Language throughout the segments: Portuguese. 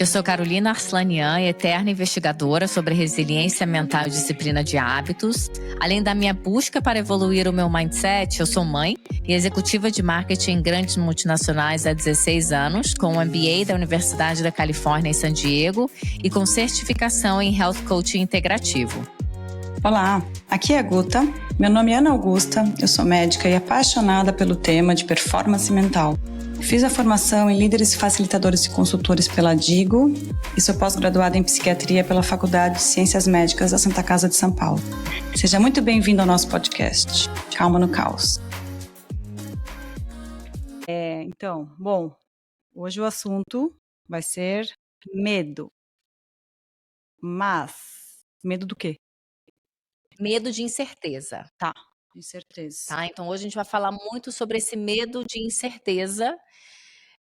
Eu sou Carolina Arslanian, eterna investigadora sobre resiliência mental e disciplina de hábitos. Além da minha busca para evoluir o meu mindset, eu sou mãe e executiva de marketing em grandes multinacionais há 16 anos, com um MBA da Universidade da Califórnia em San Diego e com certificação em Health Coaching Integrativo. Olá, aqui é a Guta. Meu nome é Ana Augusta, eu sou médica e apaixonada pelo tema de performance mental. Fiz a formação em líderes facilitadores e consultores pela Digo e sou pós-graduada em psiquiatria pela Faculdade de Ciências Médicas da Santa Casa de São Paulo. Seja muito bem-vindo ao nosso podcast, Calma no Caos. Bom, hoje o assunto vai ser medo. Mas, medo do quê? Medo de incerteza. Tá, incerteza. Tá? Então hoje a gente vai falar muito sobre esse medo de incerteza.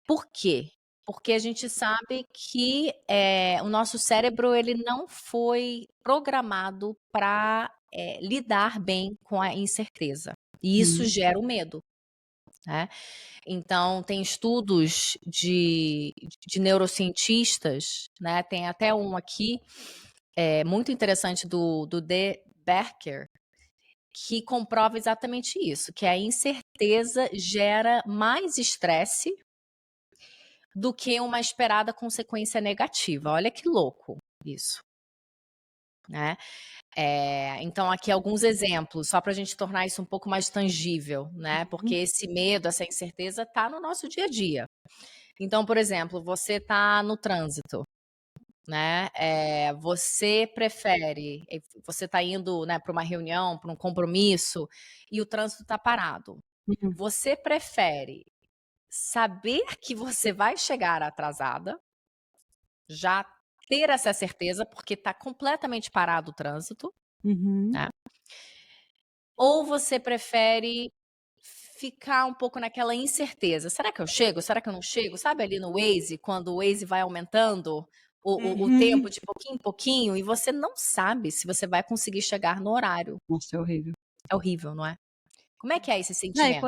Por quê? Porque a gente sabe que o nosso cérebro ele não foi programado para lidar bem com a incerteza. E isso gera o medo. Né? Então, tem estudos de neurocientistas, né? Tem até um aqui, muito interessante, do D. Becker, que comprova exatamente isso, que a incerteza gera mais estresse do que uma esperada consequência negativa. Olha que louco isso. Né? Então, aqui alguns exemplos, só para a gente tornar isso um pouco mais tangível, né? Porque esse medo, essa incerteza está no nosso dia a dia. Então, por exemplo, você está no trânsito, né? Você está indo, né, para uma reunião, para um compromisso, e o trânsito está parado. Você prefere saber que você vai chegar atrasada, já ter essa certeza, porque está completamente parado o trânsito, né? Ou você prefere ficar um pouco naquela incerteza? Será que eu chego? Será que eu não chego? Sabe ali no Waze, quando o Waze vai aumentando o tempo de pouquinho em pouquinho e você não sabe se você vai conseguir chegar no horário. Nossa, é horrível. É horrível, não é? Como é que é esse E sentimento?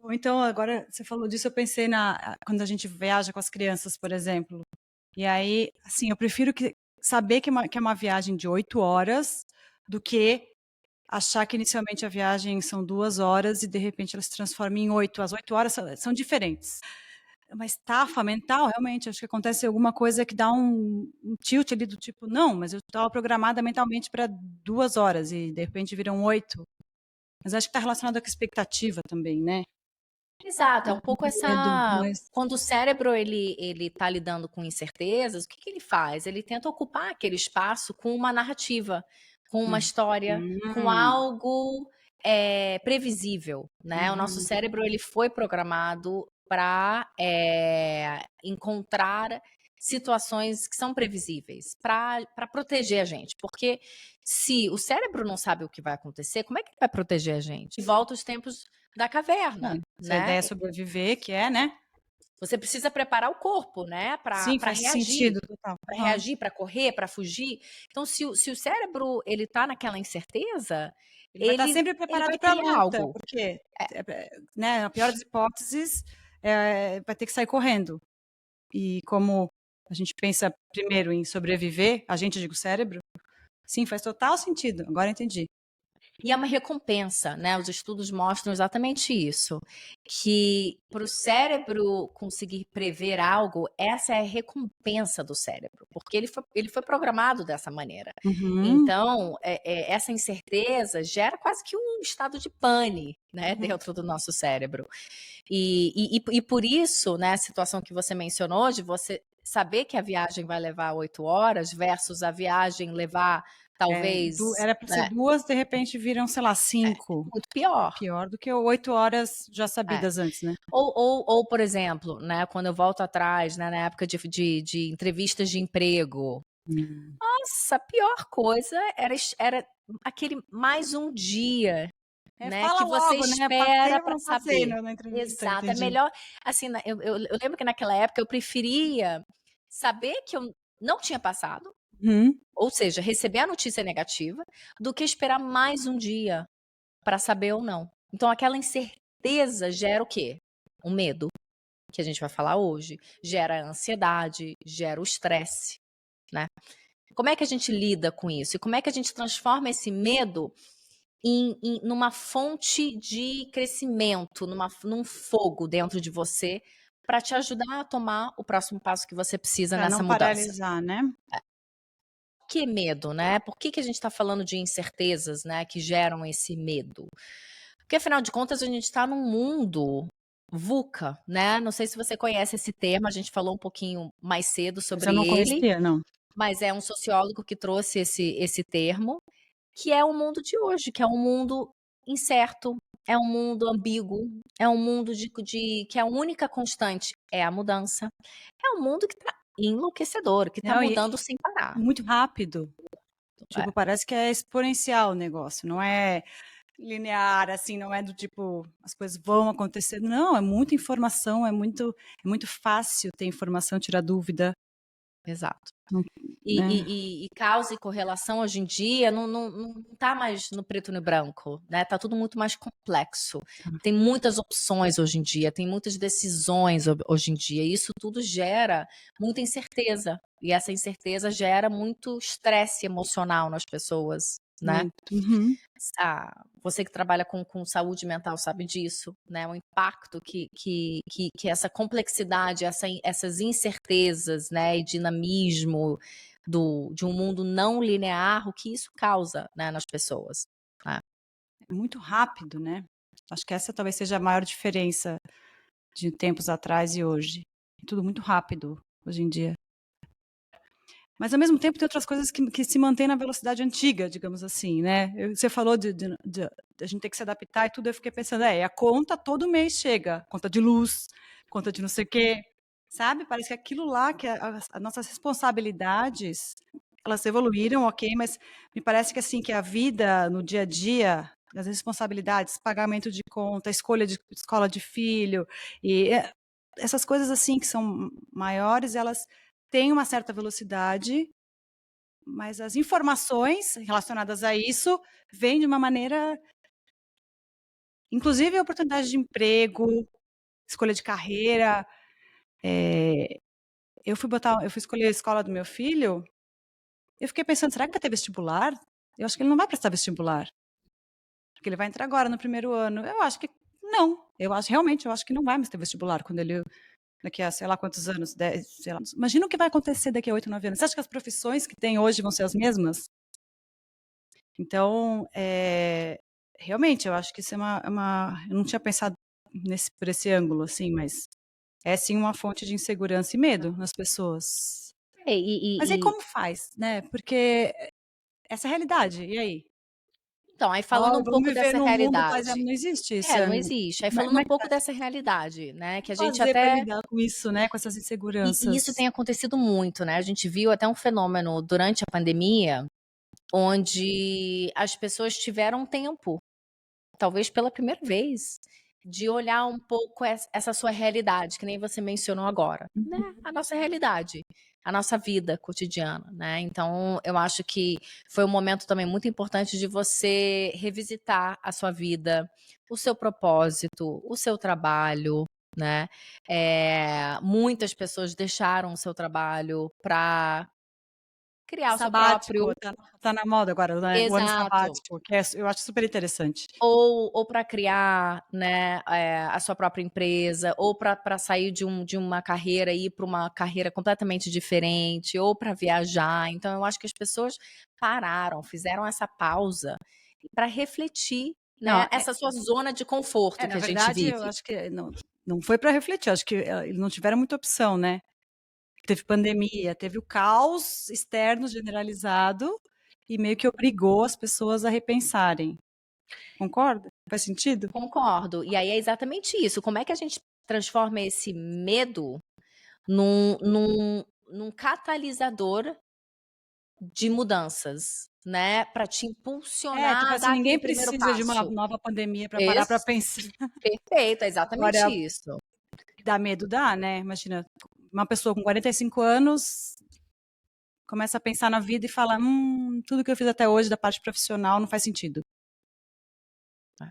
então, agora você falou disso, eu pensei quando a gente viaja com as crianças, por exemplo. E aí, assim, eu prefiro saber que é uma viagem de 8 horas do que achar que inicialmente a viagem são 2 horas e de repente ela se transforma em 8. As 8 horas são diferentes. Uma estafa mental, realmente, acho que acontece alguma coisa que dá um tilt ali do tipo, não, mas eu estava programada mentalmente para 2 horas e de repente viram 8. Mas acho que está relacionado com a expectativa também, né? Exato, é um pouco Medo, mas... quando o cérebro ele tá lidando com incertezas, o que ele faz? Ele tenta ocupar aquele espaço com uma narrativa, com uma história, com algo previsível, né? O nosso cérebro ele foi programado para encontrar situações que são previsíveis, para proteger a gente. Porque se o cérebro não sabe o que vai acontecer, como é que ele vai proteger a gente? Volta os tempos da caverna, Essa né? ideia é sobreviver, que é, né? Você precisa preparar o corpo, né, para faz reagir, sentido, total. para reagir, para correr, para fugir. Então, se o cérebro ele tá naquela incerteza, Ele vai estar sempre ele vai preparado para a criar luta, algo. porque, né, na pior das hipóteses, vai ter que sair correndo. E como a gente pensa primeiro em sobreviver, a gente, digo, o cérebro, sim, faz total sentido, agora entendi. E é uma recompensa, né? Os estudos mostram exatamente isso, que para o cérebro conseguir prever algo, essa é a recompensa do cérebro, porque ele foi programado dessa maneira. Então, essa incerteza gera quase que um estado de pane, né, dentro do nosso cérebro. E por isso, né, a situação que você mencionou, de você saber que a viagem vai levar 8 horas versus a viagem levar talvez... Era para ser 2, de repente viram, sei lá, 5. Muito pior. Pior do que 8 horas já sabidas antes, né? Ou, por exemplo, né, quando eu volto atrás, né, na época de entrevistas de emprego, nossa, a pior coisa era aquele mais um dia, né, fala que você logo, né? espera Passei ou para não passei saber. na entrevista, Exato, é entendi. melhor, assim, eu lembro que naquela época eu preferia saber que eu não tinha passado, ou seja, receber a notícia negativa, do que esperar mais um dia para saber ou não. Então, aquela incerteza gera o quê? Um medo, que a gente vai falar hoje, gera ansiedade, gera o estresse, né. Como é que a gente lida com isso? E como é que a gente transforma esse medo numa fonte de crescimento, num fogo dentro de você, para te ajudar a tomar o próximo passo que você precisa Para nessa não mudança? paralisar, né. Que medo, né? Por que que a gente está falando de incertezas, né, que geram esse medo? Porque afinal de contas a gente está num mundo VUCA, né? Não sei se você conhece esse termo, a gente falou um pouquinho mais cedo Esse eu sobre não ele, conhecia, não. mas é um sociólogo que trouxe esse termo, que é o mundo de hoje, que é um mundo incerto, é um mundo ambíguo, é um mundo que a única constante é a mudança. É um mundo que está enlouquecedor, que está Não, mudando sem parar. muito rápido. É, Tipo, parece que é exponencial o negócio, não é linear, assim, não é do tipo, as coisas vão acontecer. Não, é muita informação, é muito fácil ter informação, tirar dúvida. exato. Não, E, né? causa e correlação hoje em dia não tá mais no preto e no branco, né? Tá tudo muito mais complexo. Tem muitas opções hoje em dia, tem muitas decisões hoje em dia. E isso tudo gera muita incerteza. E essa incerteza gera muito estresse emocional nas pessoas, né? Muito. Uhum. Você que trabalha com saúde mental sabe disso, né? O impacto que essa complexidade, essas incertezas, né? E dinamismo de um mundo não linear, o que isso causa, né, nas pessoas. Né? É muito rápido, né? Acho que essa talvez seja a maior diferença de tempos atrás e hoje. É tudo muito rápido hoje em dia. Mas ao mesmo tempo tem outras coisas que se mantêm na velocidade antiga, digamos assim, né. Você falou de a gente ter que se adaptar e tudo, eu fiquei pensando: "É, e a conta todo mês chega, conta de luz, conta de não sei o quê", sabe. Parece que aquilo lá que as nossas responsabilidades, elas evoluíram, ok, mas me parece que, assim, que a vida no dia a dia, as responsabilidades, pagamento de conta, escolha de escola de filho, e, essas coisas, assim, que são maiores, elas têm uma certa velocidade, mas as informações relacionadas a isso vêm de uma maneira, inclusive oportunidade de emprego, escolha de carreira. Eu fui escolher a escola do meu filho, eu fiquei pensando: "Será que vai ter vestibular?". Eu acho que ele não vai prestar vestibular, porque ele vai entrar agora no primeiro ano. Eu acho que não, eu acho que não vai mais ter vestibular quando ele daqui a sei lá quantos anos, 10, sei lá. Imagina o que vai acontecer daqui a 8, 9 anos. Você acha que as profissões que tem hoje vão ser as mesmas? Então, realmente eu acho que isso é uma eu não tinha pensado por esse ângulo, assim, mas é sim uma fonte de insegurança e medo nas pessoas. É, Mas aí como faz, né, porque essa é a realidade, e aí? então, aí falando "Ó, um vamos pouco viver dessa num mundo paz e realidade. amor", não existe É, isso, não existe. Aí falando como um é que pouco faz? dessa realidade, né, O que que a gente fazer para até lidar com isso, né, com essas e isso inseguranças? tem acontecido muito, né, a gente viu até um fenômeno durante a pandemia, onde as pessoas tiveram tempo, talvez pela primeira vez, de olhar um pouco essa sua realidade, que nem você mencionou agora, né, Uhum. a nossa realidade, a nossa vida cotidiana, né. Então eu acho que foi um momento também muito importante de você revisitar a sua vida, o seu propósito, o seu trabalho, né. Muitas pessoas deixaram o seu trabalho para criar o seu próprio. Sabático, tá na moda agora, né, o ano Exato. sabático, que eu acho super interessante. Ou para criar, né, a sua própria empresa, ou para sair de uma carreira e ir para uma carreira completamente diferente, ou para viajar. Então eu acho que as pessoas pararam, fizeram essa pausa para refletir, Não, né, essa sua zona de conforto que na a gente verdade eu vive. acho que não foi para refletir, acho que, eles não tiveram muita opção, né. Teve pandemia, teve o caos externo generalizado e meio que obrigou as pessoas a repensarem. Concorda? Faz sentido? Concordo. E aí é exatamente isso, como é que a gente transforma esse medo num catalisador de mudanças, né, para te Tipo impulsionar a assim, dar ninguém aquele primeiro precisa de uma passo. nova pandemia para parar para Ex pensar. Perfeito, é exatamente Agora, isso. dá medo? Dá, né. Imagina, uma pessoa com 45 anos começa a pensar na vida e fala: tudo que eu fiz até hoje da parte profissional não faz sentido". É.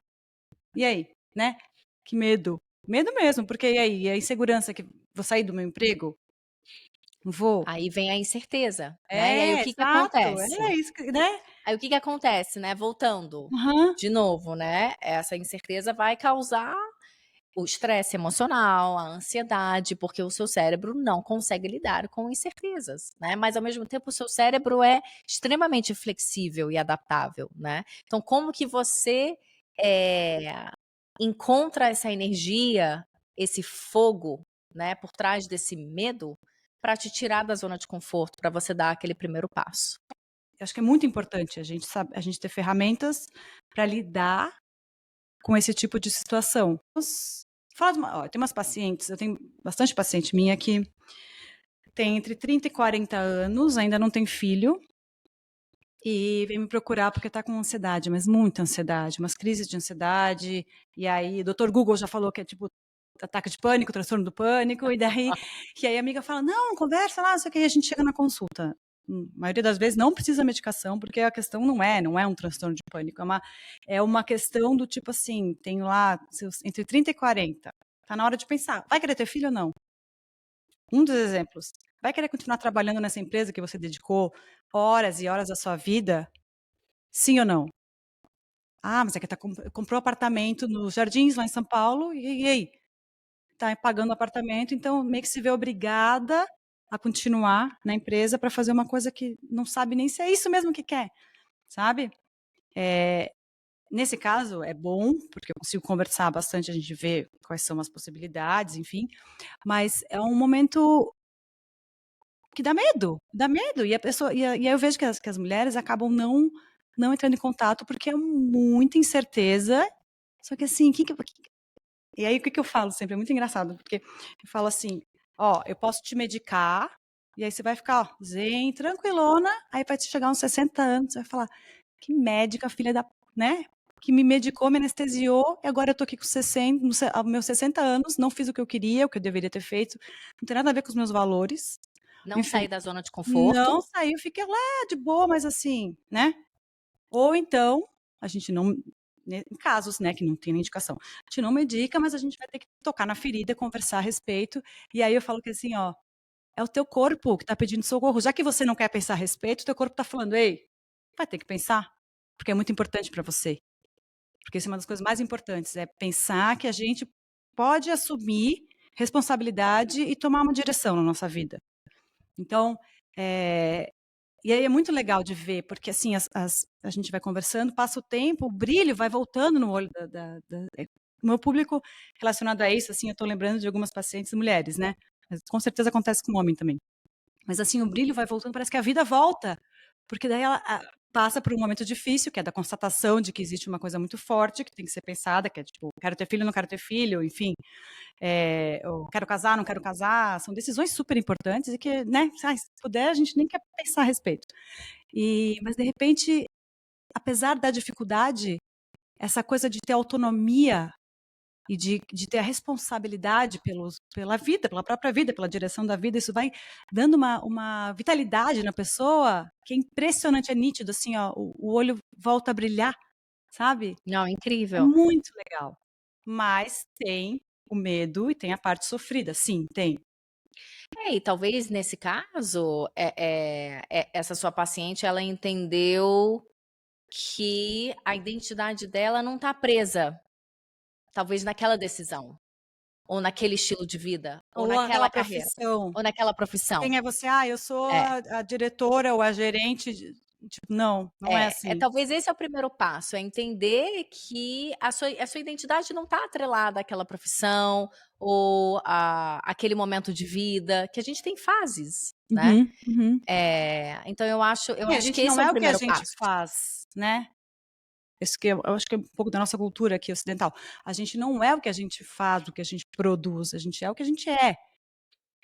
E aí, né? Que medo. Medo mesmo, porque e aí, a insegurança que vou sair do meu emprego? Não vou? Aí vem a incerteza, né, e aí o É, que que exato, acontece? é isso que né? Aí o que que acontece, né, voltando, Aham. de novo, né, essa incerteza vai causar o estresse emocional, a ansiedade, porque o seu cérebro não consegue lidar com incertezas, né, mas ao mesmo tempo o seu cérebro é extremamente flexível e adaptável, né. Então como que você, encontra essa energia, esse fogo, né, por trás desse medo, para te tirar da zona de conforto, para você dar aquele primeiro passo? Eu acho que é muito importante a gente ter ferramentas para lidar com esse tipo de situação. Fala de uma ó, tem umas pacientes, eu tenho bastante paciente minha que tem entre 30 e 40 anos, ainda não tem filho, e vem me procurar porque está com ansiedade, mas muita ansiedade, umas crises de ansiedade, e aí o doutor Google já falou que é tipo ataque de pânico, transtorno do pânico, e aí a amiga fala: "Não, conversa lá, não sei o quê", e a gente chega na consulta. Maioria das vezes não precisa medicação, porque a questão não é um transtorno de pânico, é uma questão do tipo assim, tem lá seus entre 30 e 40, tá na hora de pensar, vai querer ter filho ou não? Um dos exemplos, vai querer continuar trabalhando nessa empresa que você dedicou horas e horas da sua vida? Sim ou não? Ah, mas é que comprou apartamento nos Jardins, lá em São Paulo, e aí? Tá pagando apartamento, então meio que se vê obrigada a continuar na empresa para fazer uma coisa que não sabe nem se é isso mesmo que quer, sabe. Nesse caso é bom, porque eu consigo conversar bastante, a gente vê quais são as possibilidades, enfim, mas é um momento que dá medo, e a pessoa e aí eu vejo que as mulheres acabam não entrando em contato, porque é muita incerteza, só que assim, e aí o que que eu falo sempre, é muito engraçado, porque eu falo assim: "Ó, eu posso te medicar, e aí você vai ficar, ó, zen, tranquilona, aí vai te chegar uns 60 anos, você vai falar: 'Que médica filha da'", né, "que me medicou, me anestesiou, e agora eu tô aqui com 60 no se aos meus 60 anos, não fiz o que eu queria, o que eu deveria ter feito, não tem nada a ver com os meus valores". Não Enfim, sair da zona de conforto. não saiu, fiquei lá de boa, mas assim, né. Ou então, a gente não em casos, né, que não tem nem indicação, a gente não medica, mas a gente vai ter que tocar na ferida, conversar a respeito, e aí eu falo que assim, ó, é o teu corpo que tá pedindo socorro, já que você não quer pensar a respeito, o teu corpo tá falando: "Ei, vai ter que pensar, porque é muito importante pra você". Porque isso é uma das coisas mais importantes, é pensar que a gente pode assumir responsabilidade e tomar uma direção na nossa vida. Então, eh e aí é muito legal de ver, porque assim, a gente vai conversando, passa o tempo, o brilho vai voltando no olho o meu público relacionado a isso, assim, eu tô lembrando de algumas pacientes mulheres, né, mas com certeza acontece com homem também. Mas assim, o brilho vai voltando, parece que a vida volta, porque daí ela passa por um momento difícil, que é da constatação de que existe uma coisa muito forte, que tem que ser pensada, que é tipo: "Quero ter filho, não quero ter filho", enfim, ou "Quero casar, não quero casar", são decisões super importantes e que, né, ai, se puder a gente nem quer pensar a respeito. Mas de repente, apesar da dificuldade, essa coisa de ter autonomia e de ter a responsabilidade pela vida, pela própria vida, pela direção da vida, isso vai dando uma vitalidade na pessoa que é impressionante, é nítido, assim, ó, o olho volta a brilhar, sabe. Não, É incrível. muito legal. Mas tem o medo e tem a parte sofrida, sim, tem. É, e talvez nesse caso, essa sua paciente ela entendeu que a identidade dela não está presa, talvez naquela decisão, ou naquele estilo de vida, ou Ou naquela aquela carreira, profissão. ou naquela profissão. Quem é você? "Ah, eu sou É. a diretora ou a gerente de", tipo, não, não é assim. Talvez esse é o primeiro passo, é entender que a sua identidade não está atrelada àquela profissão ou a aquele momento de vida, que a gente tem fases, né. Uhum, uhum. Então eu É, a acho que gente esse não é o é o que a primeiro gente passo. faz, né. Isso que eu acho que é um pouco da nossa cultura aqui ocidental. A gente não é o que a gente faz, o que a gente produz, a gente é o que a gente é.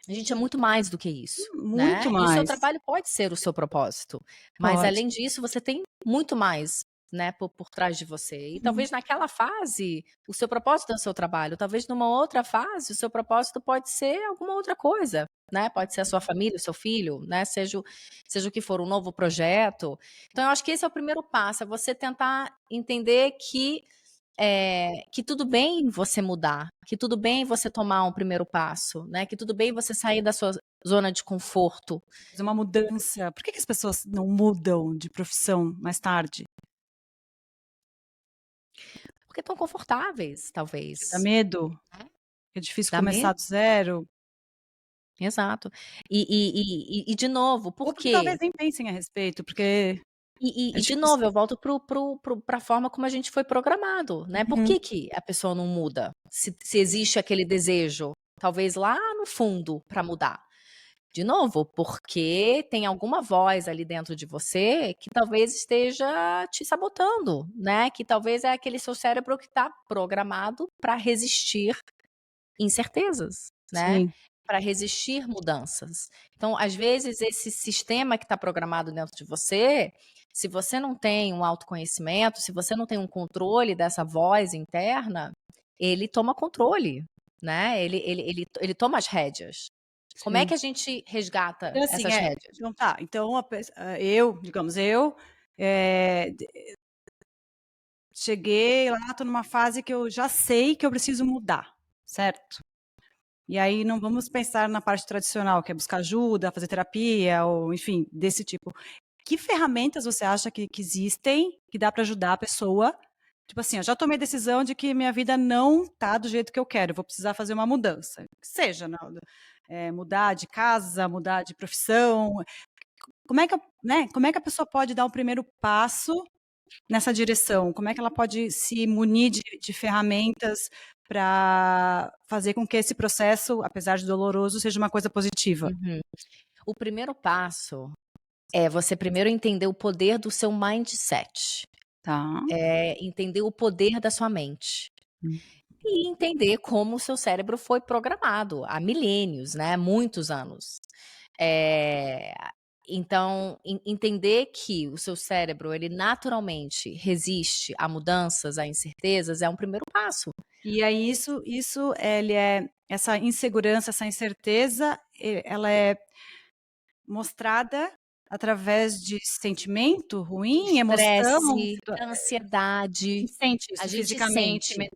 A gente é muito mais do que isso, Muito né. E o seu mais. trabalho pode ser o seu propósito, mas Pode. além disso você tem muito mais, né, por trás de você. E Uhum. talvez naquela fase, o seu propósito é o seu trabalho, talvez numa outra fase, o seu propósito pode ser alguma outra coisa, né, pode ser a sua família, o seu filho, né, seja o que for, um novo projeto. Então eu acho que esse é o primeiro passo, é você tentar entender que que tudo bem você mudar, que tudo bem você tomar um primeiro passo, né, que tudo bem você sair da sua zona de conforto. Fazer uma mudança. Por que as pessoas não mudam de profissão mais tarde? Porque estão confortáveis, Porque dá talvez, medo? né. Que é difícil Dá começar medo. do zero? Exato. E de novo, Ou por porque talvez quê? nem pensem a respeito, porque é De difícil. novo eu volto pra forma como a gente foi programado, né. Por Uhum, que que a pessoa não muda? Se existe aquele desejo, talvez lá no fundo, pra mudar. De novo, porque tem alguma voz ali dentro de você que talvez esteja te sabotando, né, que talvez é aquele seu cérebro que está programado para resistir incertezas, né, sim. para resistir mudanças. Então, às vezes, esse sistema que está programado dentro de você, se você não tem um autoconhecimento, se você não tem um controle dessa voz interna, ele toma controle, né, ele toma as rédeas. Como é Sim. que a gente resgata Então assim, essas rédeas? então tá, então eu, digamos, eu, d cheguei lá, tô numa fase que eu já sei que eu preciso mudar, certo? E aí não vamos pensar na parte tradicional, que é buscar ajuda, fazer terapia ou enfim, desse tipo. Que ferramentas você acha que existem, que dá para ajudar a pessoa? Tipo assim, eu já tomei decisão de que minha vida não tá do jeito que eu quero, eu vou precisar fazer uma mudança, que seja, mudar de casa, mudar de profissão. Como é que como é que a pessoa pode dar o primeiro passo nessa direção? Como é que ela pode se munir de ferramentas para fazer com que esse processo, apesar de doloroso, seja uma coisa positiva? Uhum. O primeiro passo é você primeiro entender o poder do seu mindset, Tá. entender o poder da sua mente. Hum. E entender como o seu cérebro foi programado há milênios, né, muitos anos. Eh, então entender que o seu cérebro, ele naturalmente resiste a mudanças, a incertezas, é um primeiro passo. E aí isso ele é essa insegurança, essa incerteza, ela é mostrada através de sentimento Do ruim, emoção, estresse, situa da a ansiedade, gente sente a isso gente fisicamente, sente.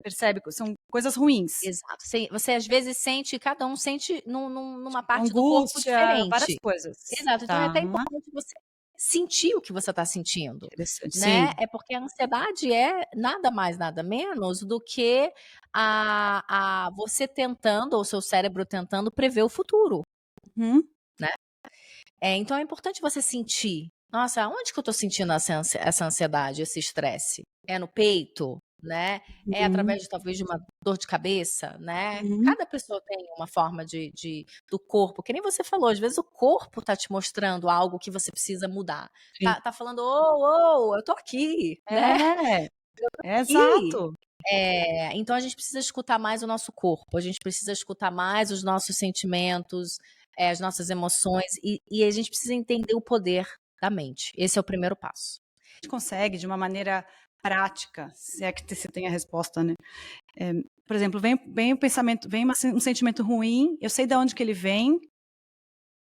percebe que são coisas ruins, Exato. Você às vezes sente, cada um sente numa tipo parte do corpo angústia, várias diferente. coisas. Exato, então é Tá, até importante você sentir o que você está sentindo, interessante. né, Sim. é porque a ansiedade é nada mais, nada menos do que a você tentando, ou o seu cérebro tentando prever o futuro, Uhum. né. Então é importante você sentir: "Nossa, aonde que eu estou sentindo essa ansiedade, esse estresse? É no peito, né? É Uhum. através de talvez de uma dor de cabeça, né?" Uhum. Cada pessoa tem uma forma do corpo, que nem você falou, às vezes o corpo tá te mostrando algo que você precisa mudar. Sim. Tá falando: "Ô, ô, eu tô aqui, né, É, aqui". exato. Então a gente precisa escutar mais o nosso corpo, a gente precisa escutar mais os nossos sentimentos, as nossas emoções e a gente precisa entender o poder da mente. Esse é o primeiro passo. A gente consegue de uma maneira prática, se é que você tem a resposta, né. Por exemplo, vem o pensamento, vem um sentimento ruim, eu sei de onde que ele vem,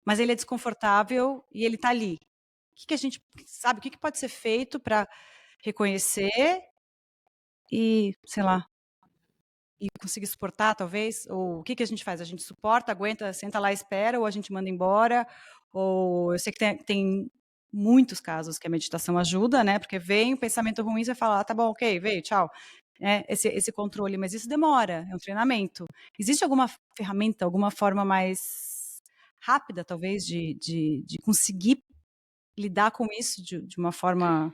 mas ele é desconfortável e ele está ali. O que que a gente sabe, o que que pode ser feito para reconhecer e, sei lá, e conseguir suportar talvez? Ou o que que a gente faz? A gente suporta, aguenta, senta lá e espera, ou a gente manda embora? Ou eu sei que tem muitos casos que a meditação ajuda, né, porque vem o pensamento ruim, você fala: "Ah, tá bom, ok, veio, tchau". Esse controle, mas isso demora, é um treinamento. Existe alguma ferramenta, alguma forma mais rápida, talvez, de conseguir lidar com isso de uma forma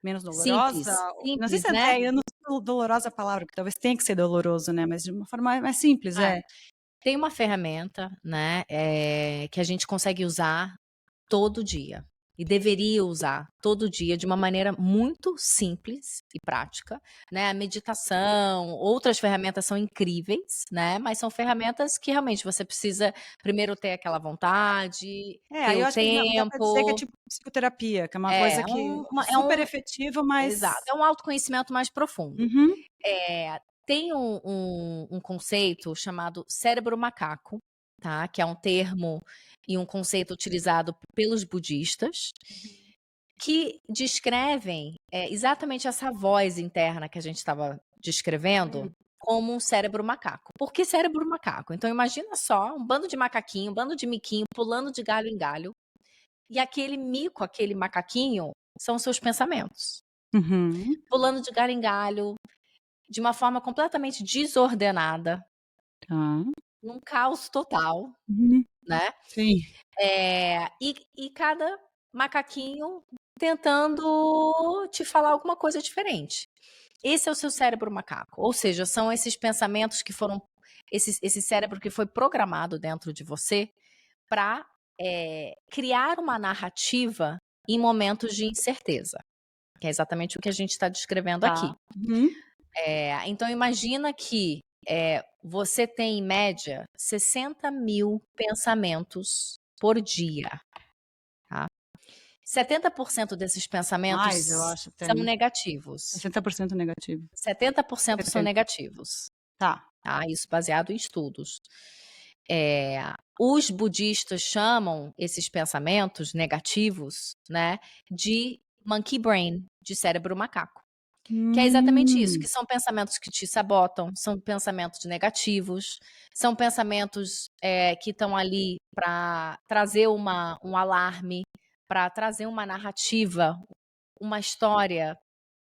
menos dolorosa? Simples, Não sei simples, se né? eu não sei se dolorosa é a palavra, porque talvez tenha que ser doloroso, né, mas de uma forma mais simples, Ah, é. tem uma ferramenta, né, que a gente consegue usar todo dia. E deveria usar todo dia de uma maneira muito simples e prática, né. A meditação, outras ferramentas são incríveis, né, mas são ferramentas que realmente você precisa primeiro ter aquela vontade, ter Aí eu o acho que dá pra dizer que é tempo. tipo psicoterapia, que é uma coisa É, que é super efetiva, exato, mas é um autoconhecimento mais profundo. uhum, Tem um conceito chamado cérebro macaco, tá, que é um termo e um conceito utilizado pelos budistas, que descrevem, exatamente essa voz interna que a gente estava descrevendo, como um cérebro macaco. Por que cérebro macaco? Então imagina só um bando de macaquinho, um bando de miquinho pulando de galho em galho, e aquele mico, aquele macaquinho, são seus pensamentos. Uhum. Pulando de galho em galho, de uma forma completamente desordenada, Tá. num caos total, Uhum. né. Sim. E cada macaquinho tentando te falar alguma coisa diferente. Esse é o seu cérebro macaco, ou seja, são esses pensamentos que foram esse cérebro que foi programado dentro de você para criar uma narrativa em momentos de incerteza, que é exatamente o que a gente está descrevendo aqui. Tá. Uhum. Então imagina que, você tem em média 60.000 pensamentos por dia, tá. 70% desses Mais, eu pensamentos acho até, são né. negativos. 60% negativo. 70% são 70. negativos, Tá. tá, isso baseado em estudos. Eh, os budistas chamam esses pensamentos negativos, né, de monkey brain, de cérebro macaco. Que é exatamente isso, Hum. que são pensamentos que te sabotam, são pensamentos negativos, são pensamentos, que estão ali para trazer um alarme, para trazer uma narrativa, uma história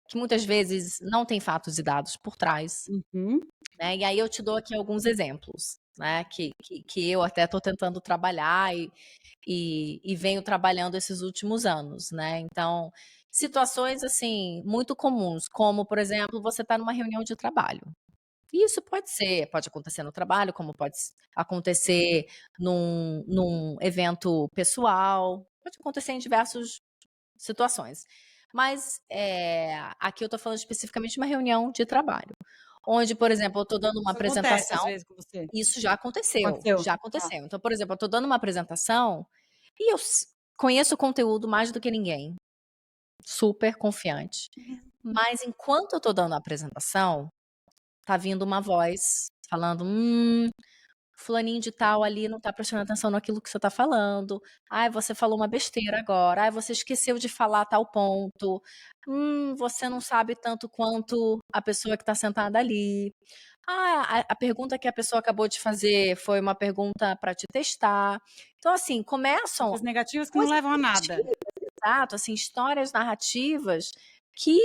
que muitas vezes não tem fatos e dados por trás, Uhum. né. E aí eu te dou aqui alguns exemplos, né, que eu até estou tentando trabalhar e venho trabalhando esses últimos anos, né. Então, situações, assim, muito comuns, como, por exemplo, você está numa reunião de trabalho. E isso pode acontecer no trabalho, como pode acontecer num evento pessoal, pode acontecer em diversas situações. Mas, aqui eu estou falando especificamente de uma reunião de trabalho, onde, por exemplo, eu estou dando uma Isso acontece às apresentação. vezes com você? Isso já aconteceu, Aconteceu? já Tá. aconteceu. Então, por exemplo, eu estou dando uma apresentação e eu conheço o conteúdo mais do que ninguém, super confiante. Mas enquanto eu estou dando a apresentação, tá vindo uma voz falando: fulaninho de tal ali não tá prestando atenção naquilo que você tá falando. Ai, você falou uma besteira agora. Ai, você esqueceu de falar tal ponto. Você não sabe tanto quanto a pessoa que tá sentada ali. Ah, a pergunta que a pessoa acabou de fazer foi uma pergunta para te testar. Então, assim, começam Coisas negativas que não coisas levam a nada. negativas, exato, assim, histórias narrativas que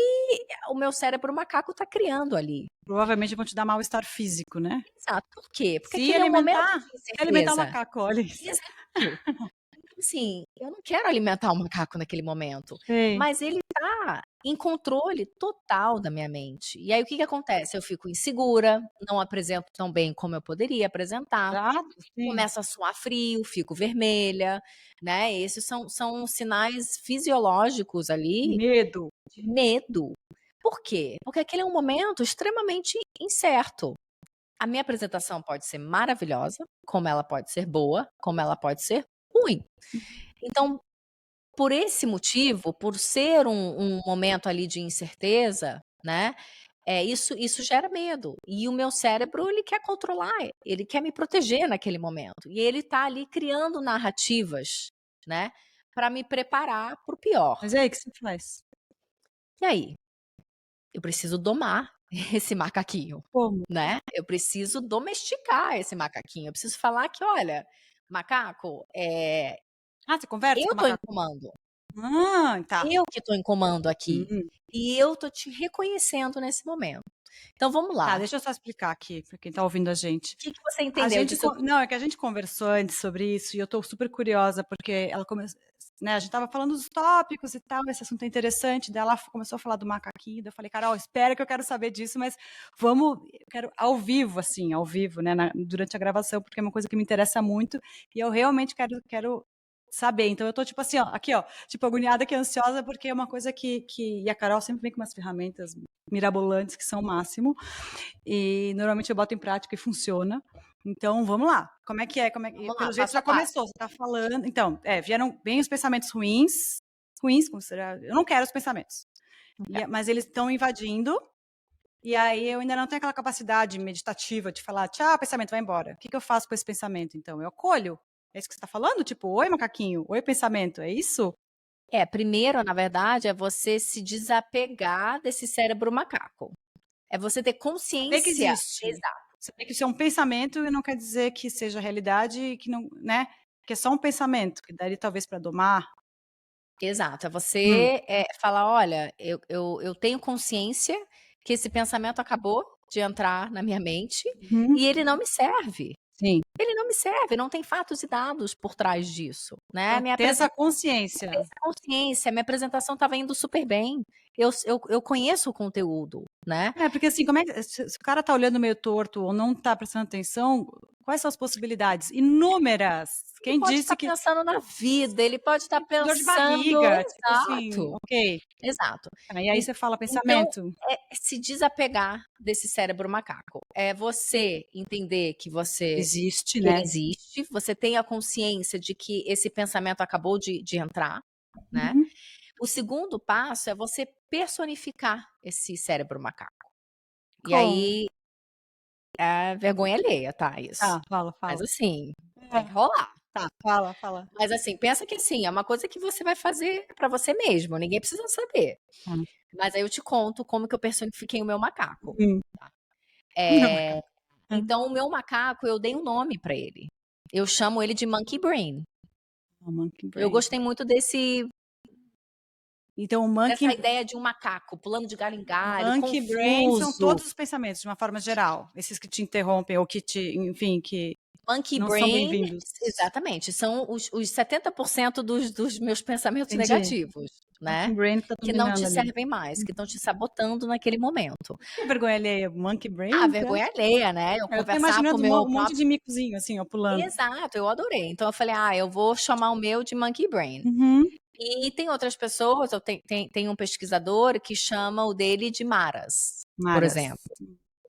o meu cérebro macaco tá criando ali. Provavelmente vão te dar mal-estar físico, né. Exato. Por quê? Porque Se aquele é um momento alimentar de se alimentar o incerteza. macaco, olha isso. Exato. Então, assim, eu não quero alimentar o macaco naquele momento, Sei. mas ele tá em controle total da minha mente. E aí o que que acontece? Eu fico insegura, não apresento tão bem como eu poderia apresentar, Exato, sim. começo a suar frio, fico vermelha, né, esses são sinais fisiológicos ali Medo. de medo. Por quê? Porque aquele é um momento extremamente incerto. A minha apresentação pode ser maravilhosa, como ela pode ser boa, como ela pode ser ruim. Então, por esse motivo, por ser um momento ali de incerteza, né, isso gera medo. E o meu cérebro, ele quer controlar, ele quer me proteger naquele momento. E ele tá ali criando narrativas, né, para me preparar para o pior. Mas e aí, o que você faz? E aí? Eu preciso domar esse macaquinho, Como? né, eu preciso domesticar esse macaquinho, eu preciso falar que: "Olha, macaco, Ah, você conversa eu com o tô em macaco? comando, Tá. eu que tô em comando aqui, Hum. e eu tô te reconhecendo nesse momento. Então vamos Tá, lá, o deixa eu só explicar aqui para quem tá ouvindo a gente. que que você A entendeu gente disso con não, é que a gente conversou antes sobre isso e eu tô super curiosa, porque ela começou, né, a gente estava falando dos tópicos e tal, esse assunto é interessante, daí ela começou a falar do macaquinho, daí eu falei: "Carol, espera que eu quero saber disso, mas eu quero ao vivo, assim, ao vivo, né, durante a gravação, porque é uma coisa que me interessa muito e eu realmente quero saber". Então eu tô tipo assim, ó, aqui ó, tipo agoniada que ansiosa, porque é uma coisa que e a Carol sempre vem com umas ferramentas mirabolantes que são o máximo, e normalmente eu boto em prática e funciona. Então vamos lá, como é que é? Como é que vamos lá, pelo jeito passo a já passo. começou, você tá falando então, vieram bem os pensamentos ruins, como será? Eu não quero os pensamentos, mas eles estão invadindo, e aí eu ainda não tenho aquela capacidade meditativa de falar: "Tchau, pensamento, vai embora". O que que eu faço com esse pensamento então? Eu acolho? É isso que você tá falando? Tipo: "Oi, macaquinho. Oi, pensamento", é isso? Primeiro, na verdade, é você se desapegar desse cérebro macaco. É você ter Saber que consciência. existe. Exato. Saber que isso é um pensamento e não quer dizer que seja realidade e que não, né? Que é só um pensamento, que daria talvez para domar. Exato, é Hum. você, falar: "Olha, eu tenho consciência que esse pensamento acabou de entrar na minha mente Uhum. e ele não me serve. Sim. Ele não me serve, não tem fatos e dados por trás disso, né, Então, minha ter essa apresentação consciência. essa consciência, minha apresentação estava indo super bem, eu conheço o conteúdo, né". É, porque assim, como é que se o cara tá olhando meio torto ou não tá prestando atenção, quais são as possibilidades? Inúmeras. Ele Quem pode disse estar que pensando na vida, ele pode estar dor de pensando barriga, tipo assim, exato, ok. exato. E aí En você fala então, pensamento? é se desapegar desse cérebro macaco. É você entender Existe, que ele né? existe, você tem a consciência de que esse pensamento acabou de entrar, né. Uhum. O segundo passo é você personificar esse cérebro macaco. E Como? aí é vergonha alheia, tá, isso. Tá, fala, Mas fala. assim, tem que É, rolar. tá, fala, fala. Mas assim, pensa que assim, é uma coisa que você vai fazer pra você mesmo, ninguém precisa saber. Tá. Mas aí eu te conto como que eu personifiquei o meu macaco. Hum. Meu Eh, macaco. Hã. então o meu macaco, eu dei um nome pra ele. Eu chamo ele de Monkey Brain. O monkey Eu brain. gostei muito Então o dessa monkey ideia de um macaco pulando de galho em galho, monkey brain são confuso. todos os pensamentos, de uma forma geral, esses que te interrompem ou que te enfim, que Monkey não são Brain, bem-vindos. exatamente, são os 70% dos meus pensamentos Entendi. negativos, Monkey né, brain que tá que não te dominando ali. servem mais, que estão te sabotando naquele momento. Que vergonha alheia, monkey Ah, brain, você acha? vergonha alheia, né, eu Eu tô conversar com o imaginando meu um monte próprio de micozinho, assim, ó, pulando. exato, eu adorei. Então eu falei: "Ah, eu vou chamar o meu de Monkey Brain". Uhum. E tem outras pessoas, eu tem um pesquisador que chama o dele de Maras, por Maras. exemplo,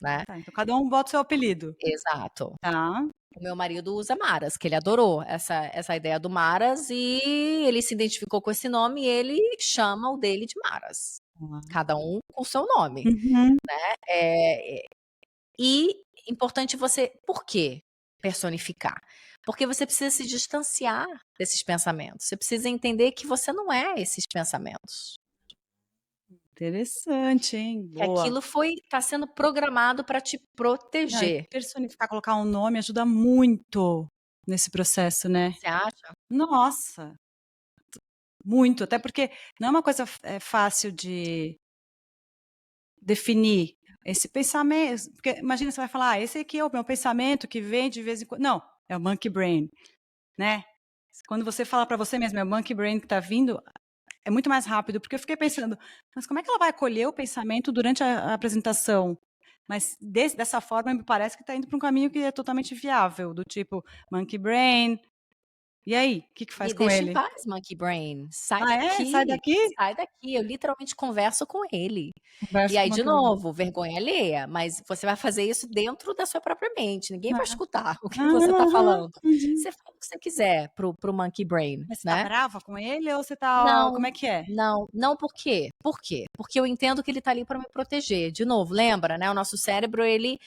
né. Tá, então cada um bota o seu apelido. Exato. Tá. O meu marido usa Maras, que ele adorou essa ideia do Maras e ele se identificou com esse nome e ele chama o dele de Maras. Tá. Cada um com o seu nome, Uhum. né. E importante você por quê personificar? Porque você precisa se distanciar desses pensamentos, você precisa entender que você não é esses pensamentos. Interessante, hein. Que Boa. aquilo tá sendo programado para te Não, e proteger. personificar, colocar um nome ajuda muito nesse processo, né. Você acha? Nossa, muito, até porque não é uma coisa fácil de definir esse pensamento, porque imagina, você vai falar: "Ah, esse aqui é o meu pensamento que vem de vez em quando", não, é o monkey brain, né. Quando você fala pra você mesmo: "É o monkey brain que tá vindo", é muito mais rápido, porque eu fiquei pensando: "Mas como é que ela vai acolher o pensamento durante a apresentação?". Mas dessa forma me parece que tá indo pra um caminho que é totalmente viável, do tipo monkey brain, e aí, que faz Me com deixa em ele? paz, Monkey Brain. Sai Ah é? Sai daqui, daqui? sai daqui. Eu literalmente converso com ele. E Conversa com aí, o de monkey brain. novo, vergonha alheia, mas você vai fazer isso dentro da sua própria mente. Ninguém vai Aham. escutar o que você está Aham, falando. entendi. Você fala o que você quiser pro Monkey Brain, Mas você tá né? brava com ele ou você tá como Não, é que é? não, por quê? Por quê? Porque eu entendo que ele tá ali para me proteger. De novo, lembra, né? O nosso cérebro, ele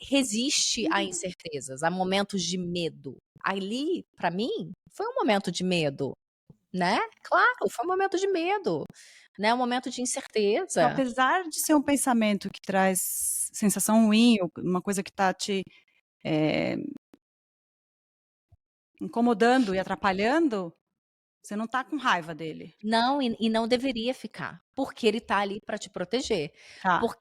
resiste a Hum. incertezas, a momentos de medo. Ali, para mim, foi um momento de medo. Né, claro, foi um momento de medo, né, um momento de Então, incerteza. apesar de ser um pensamento que traz sensação ruim ou uma coisa que tá te, eh, incomodando e atrapalhando, você não tá com raiva dele. Não, e não deveria ficar, porque ele tá ali para te proteger. Tá.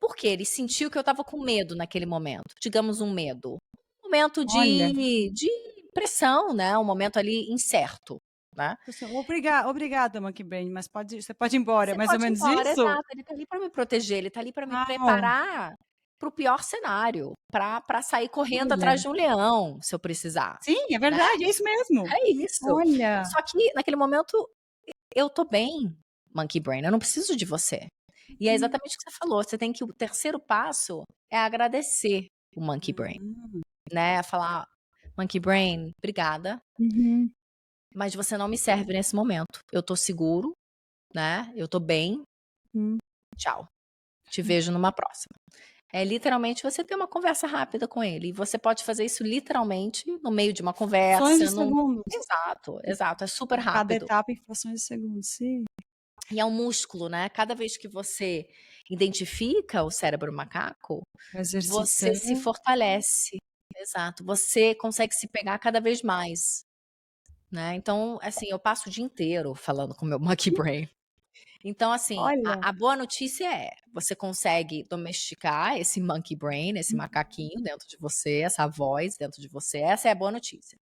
Porque ele sentiu que eu estava com medo naquele momento, digamos um medo, um momento Olha, de pressão, né, um momento ali incerto, né. pessoal, obrigada monkey brain, mas você pode ir embora, é Você mais ou pode ir menos embora, isso? exato, ele tá ali para me proteger, ele tá ali para me Uau, preparar para o pior cenário, para sair correndo olha. atrás de um leão, se eu precisar, Sim, é né. verdade, é isso mesmo. É isso. Olha. Só que naquele momento eu tô bem, Monkey Brain, eu não preciso de você. E é Hum. exatamente o que você falou, você tem que o terceiro passo é agradecer o Monkey Brain, Hum. né, falar: "Monkey Brain, obrigada, Uhum. mas você não me serve nesse momento. Eu tô seguro, né, eu tô bem, Hum. tchau. Te vejo numa próxima". É literalmente você ter uma conversa rápida com ele, e você pode fazer isso literalmente no meio de uma Frações de conversa, num segundos. exato, exato, é super Cada rápido. etapa em frações de segundos, sim. E é um músculo, né, cada vez que você identifica o cérebro macaco, você se Exercitando. fortalece. Exato, você consegue se pegar cada vez mais, né. Então, assim, eu passo o dia inteiro falando com o meu monkey brain. Então, assim, Olha, a boa notícia é, você consegue domesticar esse monkey brain, esse macaquinho dentro de você, essa voz dentro de você, essa é a boa notícia.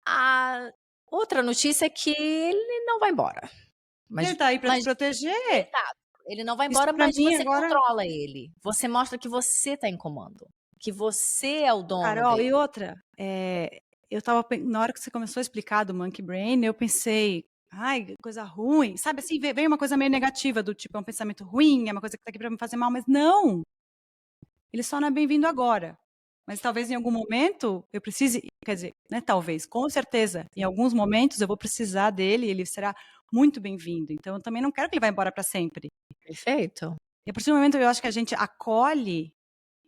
A outra notícia é que ele não vai embora, ele mas tá aí pra te mas proteger. exato, ele não vai Isso embora, pra mas mim você agora controla ele, você mostra que você tá em comando, que você é o dono Carol, e dele. outra, eu estava na hora que você começou a explicar do Monkey Brain, eu pensei: "Ai, que coisa ruim", sabe, assim, veio uma coisa meio negativa do tipo, é um pensamento ruim, é uma coisa que tá aqui pra me fazer mal, mas não, ele só não é bem-vindo agora. Mas talvez em algum momento eu precise, quer dizer, não é talvez, com certeza, em alguns momentos eu vou precisar dele e ele será muito bem-vindo, então eu também não quero que ele vá embora pra sempre. Perfeito. E a partir do momento eu acho que a gente acolhe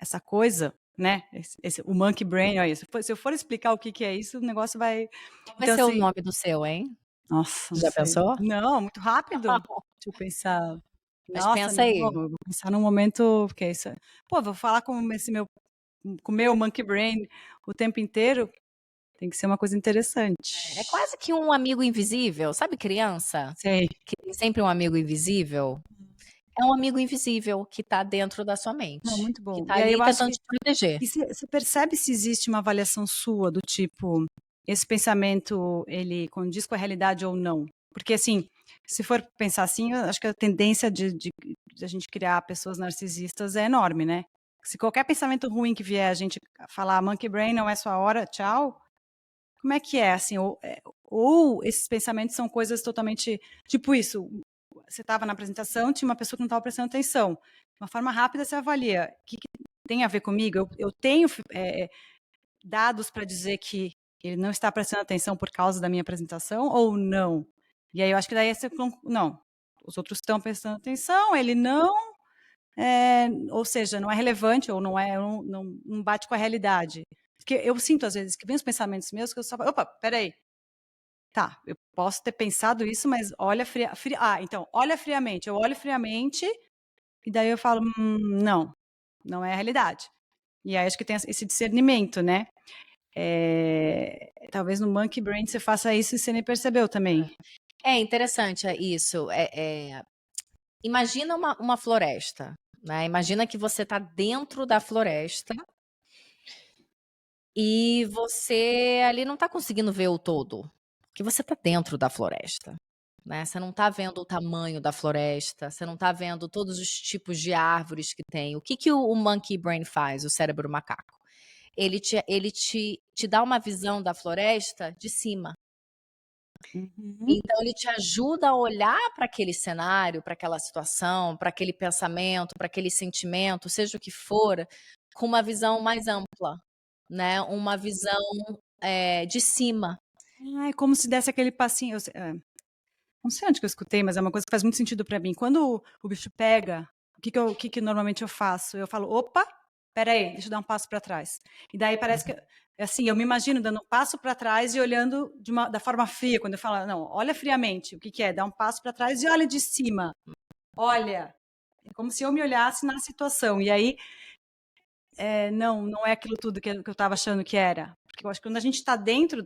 essa coisa, né, o monkey brain, olha, se eu for explicar o que que é isso, o negócio vai Qual vai então ser o assim nome do seu, hein? nossa, não Já sei. pensou? Não, muito rápido. Deixa eu pensar. Mas Nossa, pensa não, aí. eu vou pensar num momento porque isso pô, vou falar com o meu monkey brain o tempo inteiro, tem que ser uma coisa É interessante. quase que um amigo invisível, sabe criança? Sei. Que tem sempre um amigo invisível? É um amigo invisível que tá dentro da sua Não, mente, muito que bom. tá E aí ali eu acho tentando que te proteger. e você percebe se existe uma avaliação sua do tipo, esse pensamento ele condiz com a realidade ou não? Porque assim, se for pensar assim, eu acho que a tendência de a gente criar pessoas narcisistas é enorme, né. Se qualquer pensamento ruim que vier a gente falar: "Monkey brain, não é sua hora, tchau", como é que é assim? Ou esses pensamentos são coisas totalmente tipo isso, você estava na apresentação, tinha uma pessoa que não estava prestando atenção. De uma forma rápida você avalia, o que que tem a ver comigo? Eu tenho dados para dizer que ele não está prestando atenção por causa da minha apresentação ou não? E aí eu acho que daí você não, os outros estão prestando atenção, ele não, ou seja, não é relevante ou não bate com a realidade. Porque eu sinto às vezes que vem os pensamentos meus que eu só falo: "Opa, espera aí, tá, eu posso ter pensado isso, mas olha então, olha friamente", eu olho friamente, e daí eu falo: não, não é a realidade". E aí acho que tem esse discernimento, né. Talvez no Monkey Brain você faça isso e você nem percebeu também. É interessante, isso, imagina uma floresta, né, imagina que você tá dentro da floresta, e você ali não tá conseguindo ver o todo, porque você tá dentro da floresta, né, você não tá vendo o tamanho da floresta, você não tá vendo todos os tipos de árvores que tem. O que que o monkey brain faz, o cérebro macaco? Ele te dá uma visão da floresta de cima. Uhum. Então ele te ajuda a olhar para aquele cenário, para aquela situação, para aquele pensamento, para aquele sentimento, seja o que for, com uma visão mais ampla, né, uma visão, de cima. Ah, é como se desse aquele passinho, não sei onde que eu escutei, mas é uma coisa que faz muito sentido pra mim. Quando o bicho pega, o que que normalmente eu faço? Eu falo: "Opa, espera aí, deixa eu dar um passo pra trás". E daí parece que assim, eu me imagino dando um passo pra trás e olhando da forma fria, quando eu falo: "Não, olha friamente", o que que é? Dá um passo pra trás e olha de cima. Olha, é como se eu me olhasse na situação. E aí, não é aquilo tudo que eu estava achando que era. Porque eu acho que quando a gente tá dentro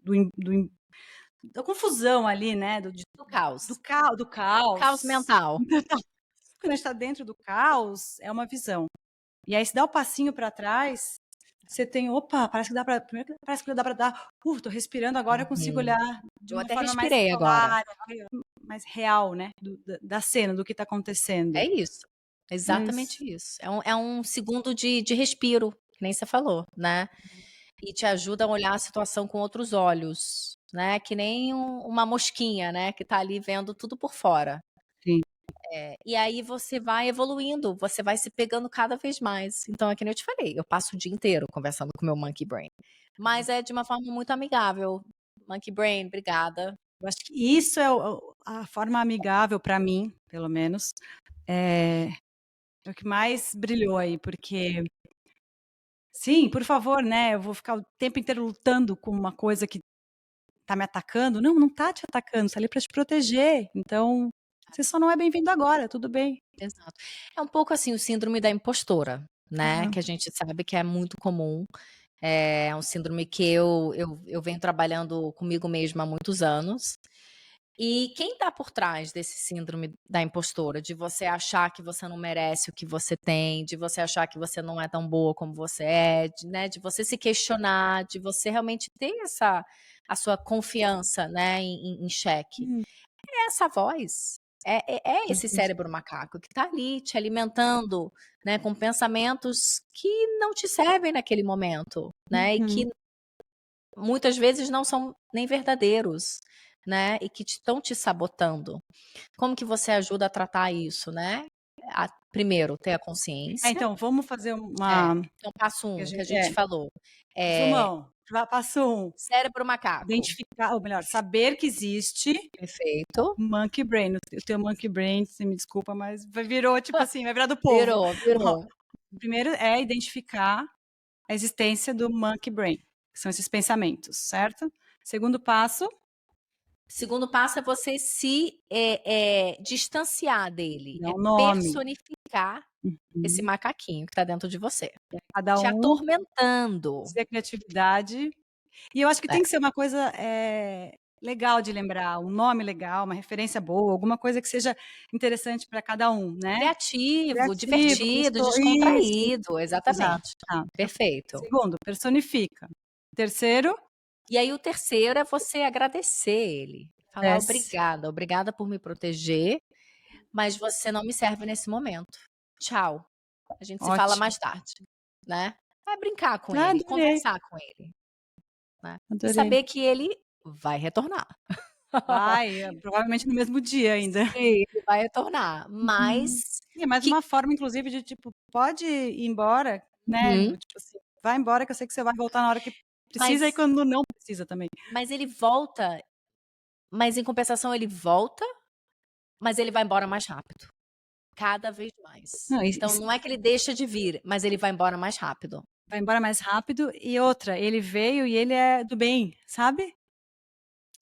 do in do in da confusão ali, né, Do caos, do caos caos. mental. Quando a gente tá dentro do caos, é uma visão. E aí se dá o passinho para trás, você tem: "Opa, parece que dá pra primeiro que parece que dá para dar, tô respirando agora eu consigo Uhum. olhar de Eu uma até forma mais respirei agora. clara, mais real, né, da cena, do que tá É acontecendo". isso, É isso. exatamente isso. É um segundo de respiro, que nem você falou, né. E te ajuda a olhar a situação com outros olhos, né, que nem uma mosquinha, né, que tá ali vendo tudo por fora. Sim. E aí você vai evoluindo, você vai se pegando cada vez mais. Então é que nem eu te falei, eu passo o dia inteiro conversando com o meu monkey brain, mas é de uma forma muito amigável. Monkey brain, obrigada. Eu acho que isso é a forma amigável para mim, pelo menos, É o que mais brilhou aí, porque sim, por favor, né, eu vou ficar o tempo inteiro lutando com uma coisa que tá me atacando. Não, não tá te atacando, tá ali pra te proteger, então, você só não é bem-vindo agora, tudo bem. Exato. É um pouco assim o síndrome da impostora, né, Aham. que a gente sabe que é muito comum. É um síndrome que eu venho trabalhando comigo mesma há muitos anos. E quem tá por trás desse síndrome da impostora, de você achar que você não merece o que você tem, de você achar que você não é tão boa como você é, de você se questionar, de você realmente ter a sua confiança, né, em xeque. Hum, É essa voz, é esse entendi. cérebro macaco que tá ali te alimentando, né, com pensamentos que não te servem naquele momento, né, e que Uhum. muitas vezes não são nem verdadeiros, né, e que estão te sabotando. Como que você ajuda a tratar isso, né? Primeiro, ter a consciência. Então, vamos fazer É. uma Então passo que a 1 que a gente gente falou, é resumão. Passo 1, cérebro macaco. identificar ou melhor, saber que existe Perfeito. monkey brain. O teu monkey brain, você me desculpa, mas virou, tipo assim, vai virar do povo. Virou, Ó, virou. primeiro é identificar a existência do monkey brain, que são esses pensamentos, certo? Segundo passo, Segundo passo é você se, distanciar dele, dar é um nome. personificar esse Uhum. macaquinho que tá dentro de você, Cada te um atormentando. dizer criatividade. E eu acho que É. tem que ser uma coisa, legal de lembrar, um nome legal, uma referência boa, alguma coisa que seja interessante para cada um, né. Criativo, Criativo, divertido, gosto isso, descontraído, exato, exatamente. tá. Perfeito. Segundo, personifica. Terceiro, E aí o terceiro é você agradecer ele, falar: desce. "Obrigada, obrigada por me proteger, mas você não me serve nesse momento. Tchau, a gente se fala Ótimo. mais tarde", né. É brincar com Ah, ele, adorei, conversar com ele, né, e adorei. saber que ele vai retornar. Vai, provavelmente no mesmo dia ainda. Sim, ele vai retornar, Uhum. mas Sim, é mais que uma forma inclusive de tipo, pode ir embora, né, uhum. do tipo assim, vai embora que eu sei que você vai voltar na hora que precisa e Mas quando não precisa também. ele volta, mas em compensação ele volta, mas ele vai embora mais rápido. Cada vez mais. Não, Então não é que ele deixa de vir, mas ele vai embora mais rápido. vai embora mais rápido e outra, ele veio e ele é do bem, sabe?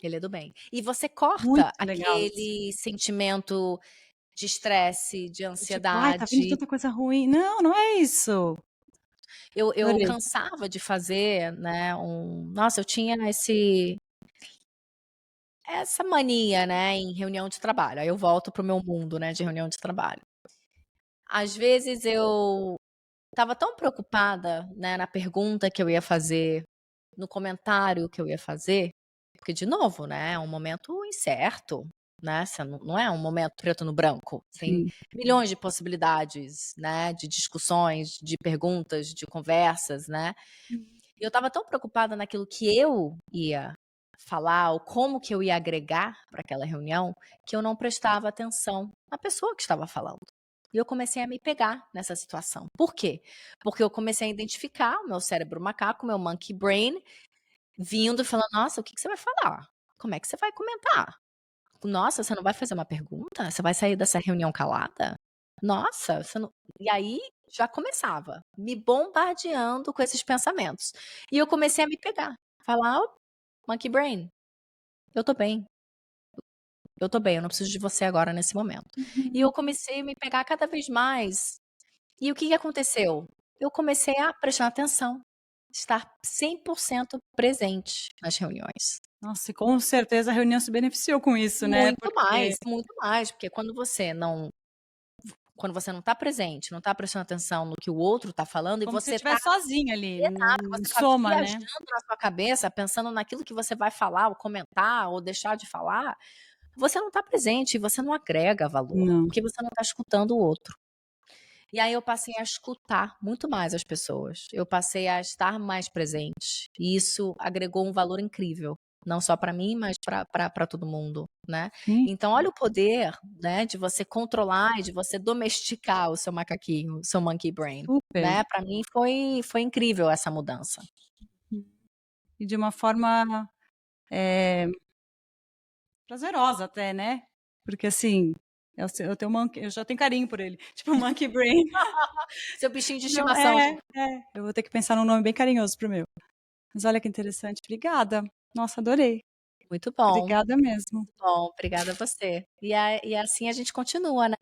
Ele é do bem. E você Muito corta legal isso. aquele sentimento de estresse, de Do tipo: "Ai, tá vindo ansiedade. tanta coisa ruim". Não, não é isso. Eu Adorei. cansava de fazer, né, nossa, eu tinha essa mania, né, em reunião de trabalho, aí eu volto para o meu mundo, né, de reunião de trabalho. Às vezes eu estava tão preocupada, né, na pergunta que eu ia fazer, no comentário que eu ia fazer, porque de novo, né, é um momento incerto, né, você não é um momento preto no branco, tem Sim. milhões de possibilidades, né, de discussões, de perguntas, de conversas, né. E eu estava tão preocupada naquilo que eu ia falar, ou como que eu ia agregar para aquela reunião, que eu não prestava atenção na pessoa que estava falando. E eu comecei a me pegar nessa situação. Por quê? Porque eu comecei a identificar o meu cérebro macaco, o meu monkey brain, vindo e falando: "Nossa, o que que você vai falar? Como é que você vai comentar? Nossa, você não vai fazer uma pergunta? Você vai sair dessa reunião calada? Nossa, você não". E aí já começava, me bombardeando com esses pensamentos. E eu comecei a me pegar, falar: "Ó, monkey brain, eu tô bem, eu tô bem, eu não preciso de você agora nesse momento". E Uhum. eu comecei a me pegar cada vez mais. E o que que aconteceu? Eu comecei a prestar atenção, estar 100% presente nas reuniões. Nossa, e com certeza a reunião se beneficiou com isso, né, porque Muito mais, porque quando você não está presente, não está prestando atenção no que o outro está falando e como se você você está estivesse sozinha ali, exato, em você está soma, né. viajando na sua cabeça, pensando naquilo que você vai falar ou comentar ou deixar de falar, você não está presente e você não agrega valor, Não. porque você não está escutando o outro. E aí eu passei a escutar muito mais as pessoas, eu passei a estar mais presente, e isso agregou um valor incrível, não só para mim, mas para todo mundo, né. Sim, Então olha o poder, né, de você controlar e de você domesticar o seu macaquinho, o seu monkey brain, super. né. Para mim foi incrível essa mudança. E de uma forma, eh, prazerosa até, né, porque assim, Eu já tenho carinho por ele, tipo Monkey Brain. Seu bichinho de Não, estimação. eu vou ter que pensar num nome bem carinhoso pro meu. Mas olha que interessante, obrigada. Nossa, adorei. Muito bom, Obrigada mesmo. bom, obrigada a você. E assim a gente continua, né.